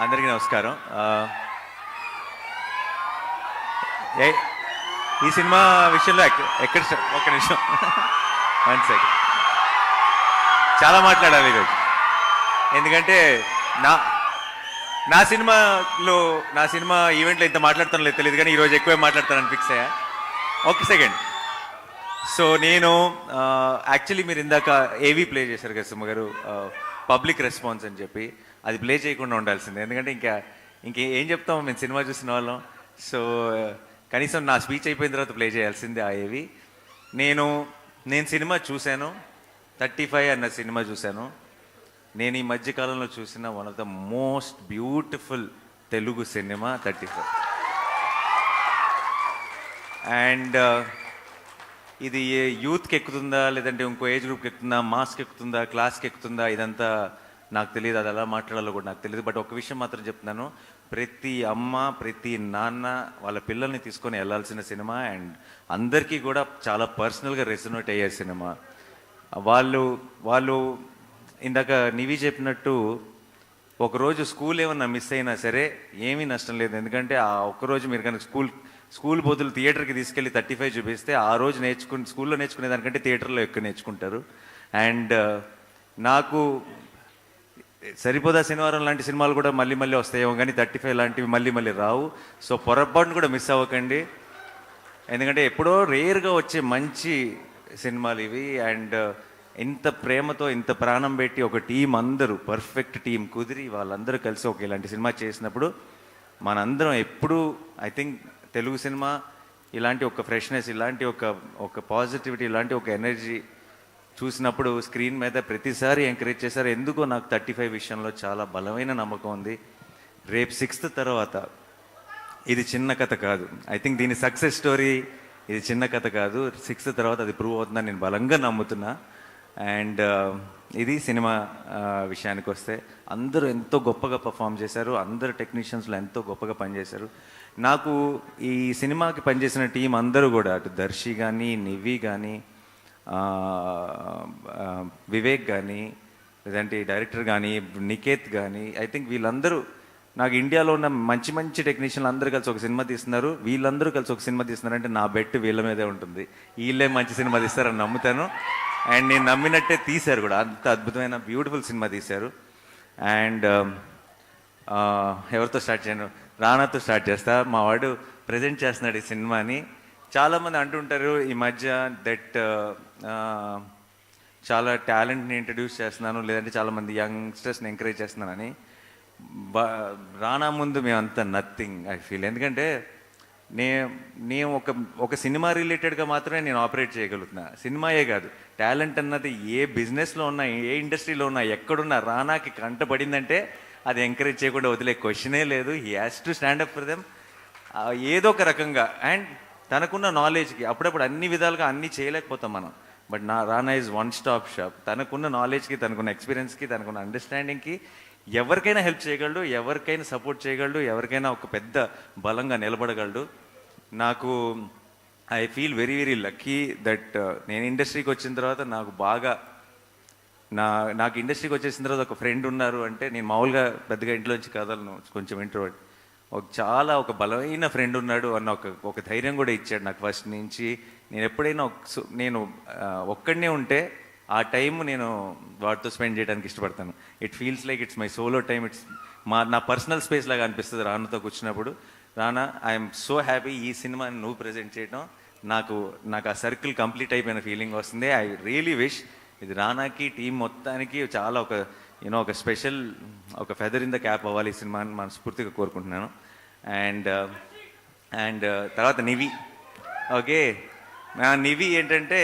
అందరికీ నమస్కారం. ఈ సినిమా విషయంలో ఎక్కడ ఒక్క నిమిషం, 1 సెకండ్, చాలా మాట్లాడాలి ఈరోజు. ఎందుకంటే నా సినిమా ఈవెంట్లో ఇంత మాట్లాడతాను లేదు తెలియదు, కానీ ఈరోజు ఎక్కువే మాట్లాడతానని ఫిక్స్ అయ్యా. ఒక్క సెకండ్. సో నేను యాక్చువల్లీ మీరు ఇందాక ఏవి ప్లే చేశారు కదా సుమ గారు, పబ్లిక్ రెస్పాన్స్ అని చెప్పి, అది ప్లే చేయకుండా ఉండాల్సిందే. ఎందుకంటే ఇంకేం చెప్తాం మేము సినిమా చూసిన వాళ్ళం. సో కనీసం నా స్పీచ్ అయిపోయిన తర్వాత ప్లే చేయాల్సిందే ఆ ఏవి. నేను సినిమా చూశాను, 35 అన్న సినిమా చూశాను. నేను ఈ మధ్యకాలంలో చూసిన one of the most beautiful Telugu cinema 35. And ఇది యూత్కి ఎక్కుతుందా, లేదంటే ఇంకో ఏజ్ గ్రూప్కి ఎక్కుతుందా, మాస్కి ఎక్కుతుందా, క్లాస్కి ఎక్కుతుందా, ఇదంతా నాకు తెలియదు. అది ఎలా మాట్లాడాలో కూడా నాకు తెలియదు. బట్ ఒక విషయం మాత్రం చెప్తున్నాను, ప్రతి అమ్మ ప్రతి నాన్న వాళ్ళ పిల్లల్ని తీసుకొని వెళ్ళాల్సిన సినిమా. అండ్ అందరికీ కూడా చాలా పర్సనల్గా రెసొనేట్ అయ్యే సినిమా. వాళ్ళు ఇందాక నివి చెప్పినట్టు ఒకరోజు స్కూల్ ఏమన్నా మిస్ అయినా సరే ఏమీ నష్టం లేదు. ఎందుకంటే ఆ ఒక్కరోజు మీరు కనుక స్కూల్ బదులు థియేటర్కి తీసుకెళ్ళి 35 చూపిస్తే ఆ రోజు స్కూల్లో నేర్చుకునే దానికంటే థియేటర్లో ఎక్కువ నేర్చుకుంటారు. అండ్ నాకు సరిపోదా శనివారం లాంటి సినిమాలు కూడా మళ్ళీ మళ్ళీ వస్తాయేమో, కానీ 35 లాంటివి మళ్ళీ మళ్ళీ రావు. సో పొరపాటును కూడా మిస్ అవ్వకండి, ఎందుకంటే ఎప్పుడో రేర్గా వచ్చే మంచి సినిమాలు ఇవి. అండ్ ఇంత ప్రేమతో ఇంత ప్రాణం పెట్టి ఒక టీం, అందరూ పర్ఫెక్ట్ టీం కుదిరి వాళ్ళందరూ కలిసి ఒక ఇలాంటి సినిమా చేసినప్పుడు మనందరం ఎప్పుడూ ఐ థింక్ తెలుగు సినిమా ఇలాంటి ఒక ఫ్రెష్నెస్, ఇలాంటి ఒక పాజిటివిటీ, ఇలాంటి ఒక ఎనర్జీ చూసినప్పుడు స్క్రీన్ మీద ప్రతిసారి ఎంకరేజ్ చేశారు. ఎందుకో నాకు 35 విషయంలో చాలా బలమైన నమ్మకం ఉంది. రేపు 6th తర్వాత ఇది చిన్న కథ కాదు. ఐ థింక్ దీని సక్సెస్ స్టోరీ ఇది చిన్న కథ కాదు. 6th తర్వాత అది ప్రూవ్ అవుతుందని నేను బలంగా నమ్ముతున్నా. అండ్ ఇది సినిమా విషయానికి వస్తే అందరూ ఎంతో గొప్పగా పర్ఫామ్ చేశారు. అందరు టెక్నీషియన్స్లో ఎంతో గొప్పగా పనిచేశారు. నాకు ఈ సినిమాకి పనిచేసిన టీం అందరూ కూడా, అటు దర్శి కానీ, నివి కానీ, వివేక్ కానీ, లేదంటే డైరెక్టర్ కానీ, నికేత్ కానీ, ఐ థింక్ వీళ్ళందరూ నాకు ఇండియాలో ఉన్న మంచి మంచి టెక్నీషియన్లు అందరూ కలిసి ఒక సినిమా తీస్తున్నారు. వీళ్ళందరూ కలిసి ఒక సినిమా తీస్తున్నారంటే నా బెట్ వీళ్ళ మీదే ఉంటుంది. వీళ్ళే మంచి సినిమా తీస్తారని నమ్ముతాను. అండ్ నేను నమ్మినట్టే తీశారు కూడా. అంత అద్భుతమైన బ్యూటిఫుల్ సినిమా తీశారు. అండ్ ఎవరితో స్టార్ట్ చేయను, రానాతో స్టార్ట్ చేస్తా. మా వాడు ప్రజెంట్ చేస్తున్నాడు ఈ సినిమాని. చాలామంది అంటుంటారు ఈ మధ్య దట్ చాలా టాలెంట్ని ఇంట్రడ్యూస్ చేస్తున్నాను, లేదంటే చాలామంది యంగ్స్టర్స్ని ఎంకరేజ్ చేస్తున్నానని. రానా ముందు మేమంతా నథింగ్ ఐ ఫీల్. ఎందుకంటే నేను ఒక సినిమా రిలేటెడ్గా మాత్రమే నేను ఆపరేట్ చేయగలుగుతున్నా. సినిమాయే కాదు, టాలెంట్ అన్నది ఏ బిజినెస్లో ఉన్నా, ఏ ఇండస్ట్రీలో ఉన్నా, ఎక్కడున్నా రానాకి కంటపడిందంటే అది ఎంకరేజ్ చేయకుండా వదిలే క్వశ్చనే లేదు. He has to stand up for them ఏదో ఒక రకంగా. అండ్ తనకున్న నాలెడ్జ్కి అప్పుడప్పుడు అన్ని విధాలుగా అన్నీ చేయలేకపోతాం మనం. But Rana is one stop shop. తనకున్న నాలెడ్జ్కి, తనకున్న ఎక్స్పీరియన్స్కి, తనకున్న అండర్స్టాండింగ్కి ఎవరికైనా హెల్ప్ చేయగలడు, ఎవరికైనా సపోర్ట్ చేయగలడు, ఎవరికైనా ఒక పెద్ద బలంగా నిలబడగలడు. నాకు I feel very very lucky that నేను ఇండస్ట్రీకి వచ్చిన తర్వాత నాకు ఇండస్ట్రీకి వచ్చేసిన తర్వాత ఒక ఫ్రెండ్ ఉన్నారు. అంటే నేను మామూలుగా పెద్దగా ఇంట్లోంచి కదలను, కొంచెం ఇంట్రోవర్ట్. ఒక బలమైన ఫ్రెండ్ ఉన్నాడు అన్న ఒక ధైర్యం కూడా ఇచ్చాడు నాకు ఫస్ట్ నుంచి. నేను ఎప్పుడైనా నేను ఒక్కడనే ఉంటే ఆ టైం నేను వాటితో స్పెండ్ చేయడానికి ఇష్టపడతాను. It feels like it's my solo time. నా పర్సనల్ స్పేస్ లాగా అనిపిస్తుంది రానాతో కూర్చున్నప్పుడు. రానా, ఐఎమ్ సో హ్యాపీ ఈ సినిమాని నువ్వు ప్రజెంట్ చేయడం. నాకు ఆ సర్కిల్ కంప్లీట్ అయిపోయిన ఫీలింగ్ వస్తుంది. ఐ రియలీ విష్ ఇది రానాకి, టీం మొత్తానికి చాలా ఒక స్పెషల్, ఒక ఫెదర్ ఇన్ ద క్యాప్ అవ్వాలి ఈ సినిమాని మనస్ఫూర్తిగా కోరుకుంటున్నాను. అండ్ తర్వాత నివి. ఓకే, నివి ఏంటంటే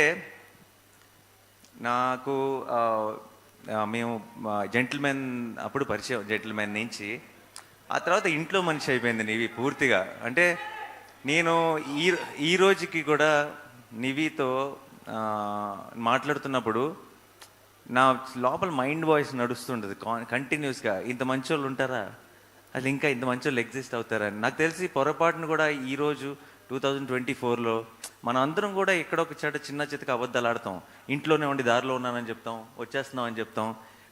నాకు మేము జెంటిల్మెన్ అప్పుడు పరిచయం, జెంటిల్మెన్ నుంచి. ఆ తర్వాత ఇంట్లో మనిషి అయిపోయింది నివి పూర్తిగా. అంటే నేను ఈ రోజుకి కూడా నివితో మాట్లాడుతున్నప్పుడు నా లోపల మైండ్ వాయిస్ నడుస్తుంటుంది కంటిన్యూస్గా. ఇంత మంచి వాళ్ళు ఉంటారా, అసలు ఇంకా ఇంత మంచి వాళ్ళు ఎగ్జిస్ట్ అవుతారని. నాకు తెలిసి పొరపాటును కూడా ఈరోజు 2024లో మనం అందరం కూడా ఎక్కడొక చిన్న చితక అబద్ధాలు ఆడతాం. ఇంట్లోనే ఉండి దారిలో ఉన్నానని చెప్తాం, వచ్చేస్తున్నాం అని చెప్తాం.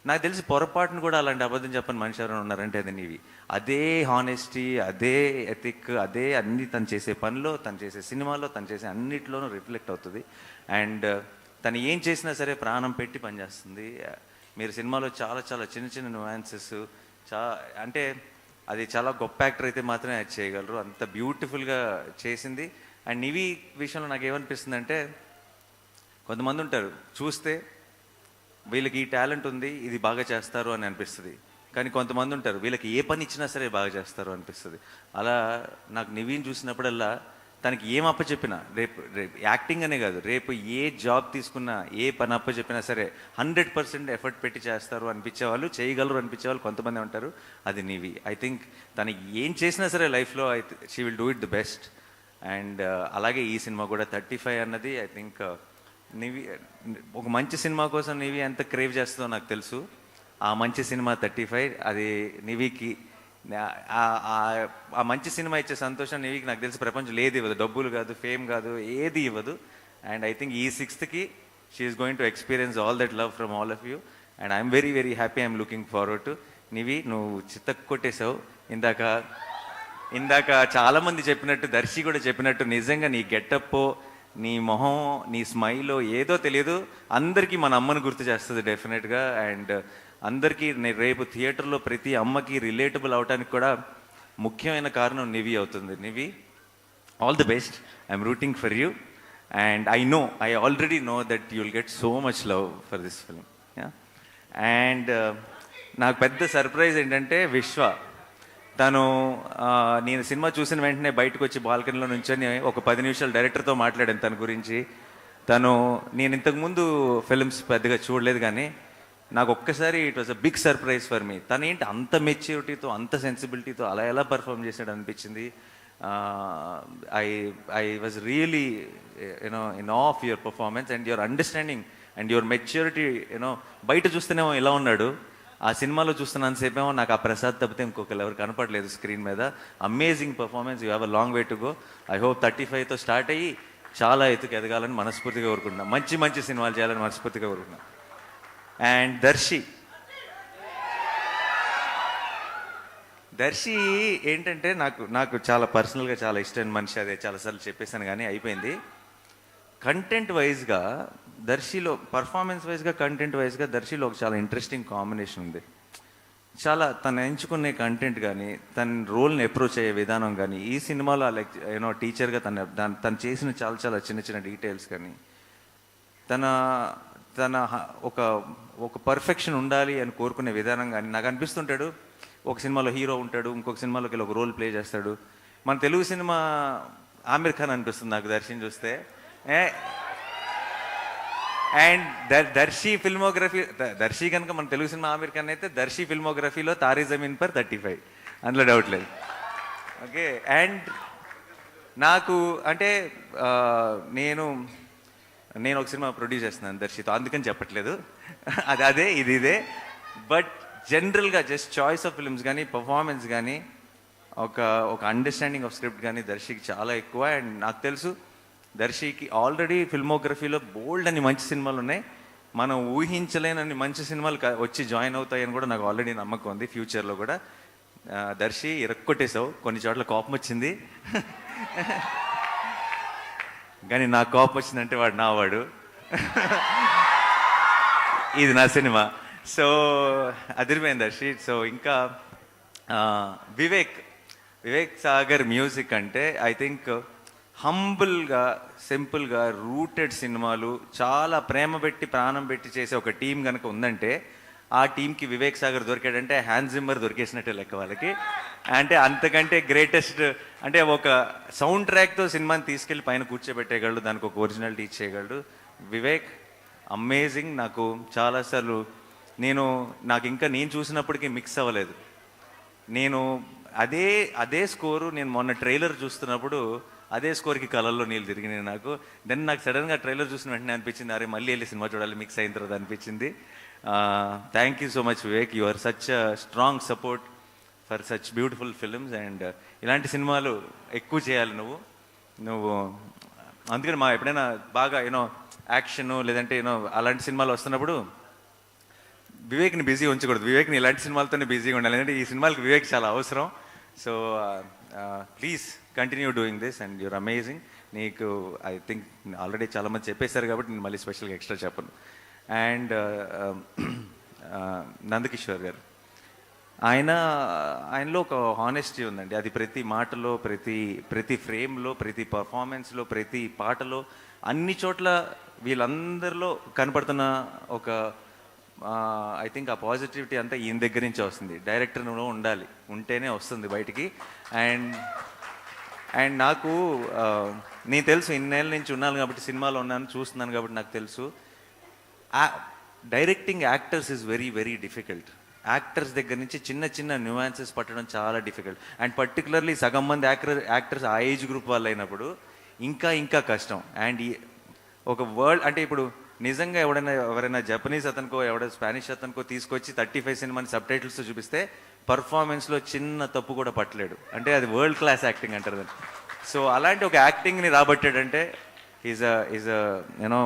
నాకు తెలిసి పొరపాటును కూడా అలాంటి అబద్ధం చెప్పని మనిషి ఎవరైనా ఉన్నారంటే అది నీవి. అదే హానెస్టీ, అదే ఎథిక్, అదే అన్ని తను చేసే పనిలో, తను చేసే సినిమాలో, తను చేసే అన్నిట్లోనూ రిఫ్లెక్ట్ అవుతుంది. అండ్ తను ఏం చేసినా సరే ప్రాణం పెట్టి పనిచేస్తుంది. మీరు సినిమాలో చాలా చాలా చిన్న చిన్న నువాన్సెస్ అంటే అది చాలా గొప్ప యాక్టర్ అయితే మాత్రమే అది చేయగలరు. అంత బ్యూటిఫుల్గా చేసింది. అండ్ నివి విషయంలో నాకు ఏమనిపిస్తుంది అంటే, కొంతమంది ఉంటారు చూస్తే వీళ్ళకి ఈ టాలెంట్ ఉంది, ఇది బాగా చేస్తారు అని అనిపిస్తుంది. కానీ కొంతమంది ఉంటారు వీళ్ళకి ఏ పని ఇచ్చినా సరే బాగా చేస్తారు అనిపిస్తుంది. అలా నాకు నివీన్ చూసినప్పుడల్లా తనకి ఏం అప్పచెప్పినా, రేపు రేపు యాక్టింగ్ అనే కాదు, రేపు ఏ జాబ్ తీసుకున్నా, ఏ పని అప్పచెప్పినా సరే 100% ఎఫర్ట్ పెట్టి చేస్తారు అనిపించేవాళ్ళు, చేయగలరు అనిపించేవాళ్ళు కొంతమంది ఉంటారు. అది నివి. ఐ థింక్ తను ఏం చేసినా సరే లైఫ్లో she will do it the best. And అలాగే ఈ సినిమా కూడా 35 అన్నది ఐ థింక్ నివి ఒక మంచి సినిమా కోసం నివి ఎంత క్రేవ్ చేస్తుందో నాకు తెలుసు. ఆ మంచి సినిమా 35 అది నివికి ఆ మంచి సినిమా ఇచ్చే సంతోషం నివికి నాకు తెలిసి ప్రపంచంలో ఏది ఇవ్వదు. డబ్బులు కాదు, ఫేమ్ కాదు, ఏది ఇవ్వదు. అండ్ ఐ థింక్ ఈ 6th she's going to experience all that love from all of you. And I'm very very happy. I'm looking forward to. Nivi, నువ్వు చిత్తకు కొట్టేశావు. ఇందాక చాలామంది చెప్పినట్టు, దర్శి కూడా చెప్పినట్టు, నిజంగా నీ గెటప్పో, నీ మొహం, నీ స్మైలో ఏదో తెలియదు, అందరికీ మన అమ్మను గుర్తు చేస్తుంది డెఫినెట్గా. అండ్ అందరికీ రేపు థియేటర్లో ప్రతి అమ్మకి రిలేటబుల్ అవడానికి కూడా ముఖ్యమైన కారణం నివి అవుతుంది. Nivi, all the best. I'm rooting for you. And I already know that you will get so much love for this film. And నాకు పెద్ద సర్ప్రైజ్ ఏంటంటే విశ్వ. తను నేను సినిమా చూసిన వెంటనే బయటకు వచ్చి బాల్కనీలో నుంచొని ఒక 10 నిమిషాలు డైరెక్టర్తో మాట్లాడాను తన గురించి. నేను ఇంతకుముందు ఫిల్మ్స్ పెద్దగా చూడలేదు, కానీ నాకు ఒక్కసారి it was a big surprise for me. తనేంటి అంత మెచ్యూరిటీతో, అంత సెన్సిబిలిటీతో అలా ఎలా పర్ఫామ్ చేశాడు అనిపించింది. I was really in of your performance and your understanding and your maturity. బయట చూస్తేనేమో ఇలా ఉన్నాడు, ఆ సినిమాలో చూస్తున్నంతసేపేమో నాకు ఆ ప్రసాద్ తప్పితే ఇంకొకరు ఎవరు కనపడలేదు స్క్రీన్ మీద. Amazing performance. You have a long way to go. I hope 35తో స్టార్ట్ అయ్యి చాలా ఎత్తుకు ఎదగాలని మనస్ఫూర్తిగా కోరుకుంటున్నాం. మంచి మంచి సినిమాలు చేయాలని మనస్ఫూర్తిగా కోరుకుంటున్నాం. అండ్ దర్శి ఏంటంటే నాకు చాలా పర్సనల్గా చాలా ఇష్టమైన మనిషి. అదే చాలాసార్లు చెప్పేశాను కానీ అయిపోయింది. కంటెంట్ వైజ్గా దర్శిలో, పర్ఫార్మెన్స్ వైజ్గా, కంటెంట్ వైజ్గా దర్శిలో ఒక చాలా ఇంట్రెస్టింగ్ కాంబినేషన్ ఉంది. చాలా తను ఎంచుకునే కంటెంట్ కానీ, తన రోల్ని అప్రోచ్ అయ్యే విధానం కానీ, ఈ సినిమాలో లైక్ టీచర్గా తను చేసిన చాలా చాలా చిన్న చిన్న డీటెయిల్స్ కానీ, తన ఒక పర్ఫెక్షన్ ఉండాలి అని కోరుకునే విధానం కానీ, నాకు అనిపిస్తుంటాడు ఒక సినిమాలో హీరో ఉంటాడు, ఇంకొక సినిమాలోకి ఒక రోల్ ప్లే చేస్తాడు. మన తెలుగు సినిమా ఆమిర్ ఖాన్ అనిపిస్తుంది నాకు దర్శిని చూస్తే. అండ్ దర్శి కనుక మన తెలుగు సినిమా ఆమిర్ ఖాన్ అయితే, దర్శి ఫిల్మోగ్రఫీలో తారీ జమీన్ పర్ 35, అందులో డౌట్ లేదు. ఓకే. అండ్ నాకు అంటే నేను ఒక సినిమా ప్రొడ్యూస్ చేస్తున్నాను దర్శితో, అందుకని చెప్పట్లేదు. అదే ఇదే. బట్ జనరల్గా జస్ట్ చాయిస్ ఆఫ్ ఫిల్మ్స్ కానీ, పర్ఫార్మెన్స్ కానీ, ఒక అండర్స్టాండింగ్ ఆఫ్ స్క్రిప్ట్ కానీ దర్శికి చాలా ఎక్కువ. అండ్ నాకు తెలుసు దర్శికి ఆల్రెడీ ఫిల్మోగ్రఫీలో బోల్డ్ అని మంచి సినిమాలు ఉన్నాయి. మనం ఊహించలేనన్ని మంచి సినిమాలు వచ్చి జాయిన్ అవుతాయని కూడా నాకు ఆల్రెడీ నమ్మకం ఉంది. ఫ్యూచర్లో కూడా దర్శి ఇరక్కొట్టేశావు. కొన్ని చోట్ల కోపం వచ్చింది, కానీ నాకు కోపం వచ్చిందంటే వాడు నావాడు. ఇది నా సినిమా. సో అదిరిపోయింది దర్శి. సో ఇంకా వివేక్ సాగర్ మ్యూజిక్ అంటే ఐ థింక్ హంబుల్గా, సింపుల్గా రూటెడ్ సినిమాలు, చాలా ప్రేమ పెట్టి ప్రాణం పెట్టి చేసే ఒక టీం కనుక ఉందంటే, ఆ టీంకి వివేక్ సాగర్ దొరికాడంటే హ్యాన్స్ జిమ్మర్ దొరికేసినట్టే లెక్క వాళ్ళకి. అంటే అంతకంటే గ్రేటెస్ట్, అంటే ఒక సౌండ్ ట్రాక్తో సినిమాని తీసుకెళ్ళి పైన కూర్చోబెట్టేయగలడు, దానికి ఒక ఒరిజినాలిటీ ఇచ్చేయగలడు వివేక్. అమేజింగ్. నాకు చాలాసార్లు నేను చూసినప్పటికీ మిక్స్ అవ్వలేదు. అదే స్కోరు నేను మొన్న ట్రైలర్ చూస్తున్నప్పుడు అదే స్కోర్కి కలర్లో నీళ్ళు తిరిగినాయి నాకు. నాకు సడన్గా ట్రైలర్ చూసిన వెంటనే అనిపించింది, అరే మళ్ళీ వెళ్ళి సినిమా చూడాలి మిక్స్ అయిన తర్వాత అనిపించింది. Thank you so much Vivek. You are such strong support for such beautiful films. And ఇలాంటి సినిమాలు ఎక్కువ చేయాలి నువ్వు. అందుకని ఎప్పుడైనా బాగా యాక్షన్ లేదంటే అలాంటి సినిమాలు వస్తున్నప్పుడు వివేక్ని బిజీ ఉంచకూడదు, వివేక్ని ఇలాంటి సినిమాలతోనే బిజీగా ఉండాలి, ఎందుకంటే ఈ సినిమాలకు వివేక్ చాలా అవసరం. So please continue doing this and your amazing. నీకు ఐ థింక్ ఆల్రెడీ చాలామంది చెప్పేశారు కాబట్టి నేను మళ్ళీ స్పెషల్గా ఎక్స్ట్రా చెప్పను. అండ్ నందకిషోర్ గారు, ఆయనలో ఒక హానెస్టీ ఉందండి. అది ప్రతి మాటలో, ప్రతి ఫ్రేమ్లో, ప్రతి పర్ఫార్మెన్స్లో, ప్రతి పాటలో, అన్ని చోట్ల వీళ్ళందరిలో కనపడుతున్న ఒక ఐ థింక్ ఆ పాజిటివిటీ అంతా ఈయన దగ్గర నుంచే వస్తుంది. డైరెక్టర్లో ఉండాలి, ఉంటేనే వస్తుంది బయటికి. అండ్ నాకు నేను తెలుసు, ఇన్నేళ్ళ నుంచి ఉన్నాను కాబట్టి, సినిమాలో ఉన్నాను, చూస్తున్నాను కాబట్టి నాకు తెలుసు, directing actors is very very difficult. Actors దగ్గర నుంచి చిన్న చిన్న న్యూయాన్సెస్ పట్టడం చాలా డిఫికల్ట్. అండ్ పర్టికులర్లీ సగం మంది యాక్టర్స్ ఆ ఏజ్ గ్రూప్ వాళ్ళు అయినప్పుడు ఇంకా కష్టం. అండ్ ఒక వరల్డ్ అంటే ఇప్పుడు నిజంగా ఎవరైనా జపనీస్ అతనికో స్పానిష్ అతనికో తీసుకొచ్చి 35 సినిమాని సబ్ టైటిల్స్తో చూపిస్తే పర్ఫార్మెన్స్లో చిన్న తప్పు కూడా పట్టలేడు. అంటే అది వరల్డ్ క్లాస్ యాక్టింగ్ అంటారు దాన్ని. సో అలాంటి ఒక యాక్టింగ్ని రాబట్టాడంటే ఈజ్ యూనో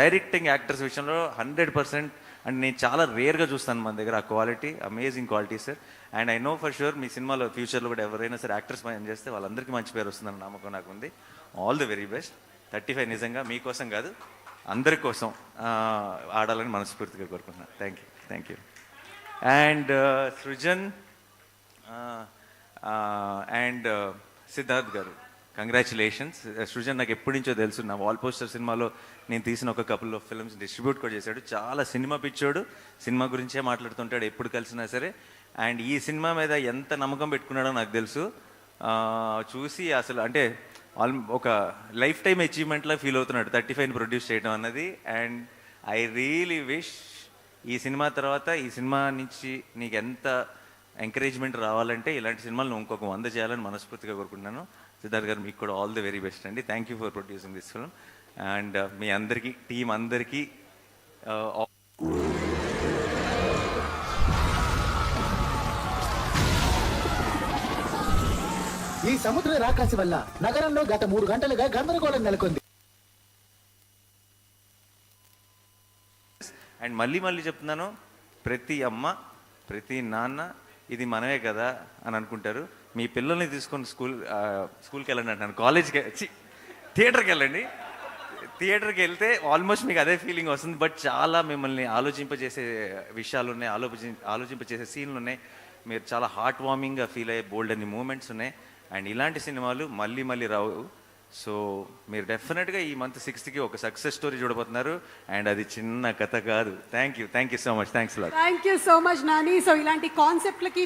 డైరెక్టింగ్ యాక్టర్స్ విషయంలో 100%. అండ్ నేను చాలా రేర్గా చూస్తాను మన దగ్గర ఆ quality, amazing quality sir. And I know for sure మీ సినిమాలో ఫ్యూచర్లో కూడా ఎవరైనా సరే యాక్టర్స్ పని చేస్తే వాళ్ళందరికీ మంచి పేరు వస్తుందని నమ్మకం నాకు ఉంది. All the very best. 35 నిజంగా మీకోసం కాదు, అందరి కోసం ఆడాలని మనస్ఫూర్తిగా కోరుకుంటున్నాను. Thank you. And Srujan and Siddharth గారు, కంగ్రాచులేషన్స్. సృజన్ నాకు ఎప్పటి నుంచో తెలుసు, నా వాల్ పోస్టర్ సినిమాలో నేను తీసిన ఒక కపుల్ ఆఫ్ ఫిల్మ్స్ డిస్ట్రిబ్యూట్ కూడా చేశాడు. చాలా సినిమా పిచ్చోడు, సినిమా గురించే మాట్లాడుతుంటాడు ఎప్పుడు కలిసినా సరే. అండ్ ఈ సినిమా మీద ఎంత నమ్మకం పెట్టుకున్నాడో నాకు తెలుసు. చూసి అసలు అంటే ఒక లైఫ్ టైమ్ అచీవ్మెంట్లా ఫీల్ అవుతున్నాడు 35ని ప్రొడ్యూస్ చేయడం అన్నది. అండ్ ఐ రియలీ విష్ ఈ సినిమా తర్వాత, ఈ సినిమా నుంచి నీకు ఎంత ఎంకరేజ్మెంట్ రావాలంటే ఇలాంటి సినిమాలు నువ్వు ఇంకొక 100 చేయాలని మనస్ఫూర్తిగా కోరుకుంటున్నాను. సిద్ధార్థ్ గారు, మీకు కూడా ఆల్ ది వెరీ బెస్ట్ అండి. Thank you for producing this film. And మీ అందరికీ, టీం అందరికీ ఈ సముద్ర రాకాసి వల్ల నగరంలో గత 3 గంటలుగా గందరగోళం నెలకొంది. అండ్ మళ్ళీ చెప్తున్నాను, ప్రతి అమ్మ, ప్రతి నాన్న ఇది మనమే కదా అని అనుకుంటారు. మీ పిల్లల్ని తీసుకొని స్కూల్కి వెళ్ళండి అంటాను, కాలేజ్కి థియేటర్కి వెళ్ళండి. థియేటర్కి వెళ్తే ఆల్మోస్ట్ మీకు అదే ఫీలింగ్ వస్తుంది. బట్ చాలా మిమ్మల్ని ఆలోచింపజేసే విషయాలు ఉన్నాయి, ఆలోచింపజేసే సీన్లు ఉన్నాయి. మీరు చాలా హార్ట్ వార్మింగ్గా ఫీల్ అయ్యే బోల్డ్ అన్ని మూమెంట్స్ ఉన్నాయి. అండ్ ఇలాంటి సినిమాలు మళ్ళీ రావు. సో మీరు డెఫినెట్గా ఈ మంత్ 6th ఒక సక్సెస్ స్టోరీ చూడబోతున్నారు. అండ్ అది చిన్న కథ కాదు. Thank you so much. Thanks lot. Thank you so much Nani. So ఇలాంటి కాన్సెప్ట్లకి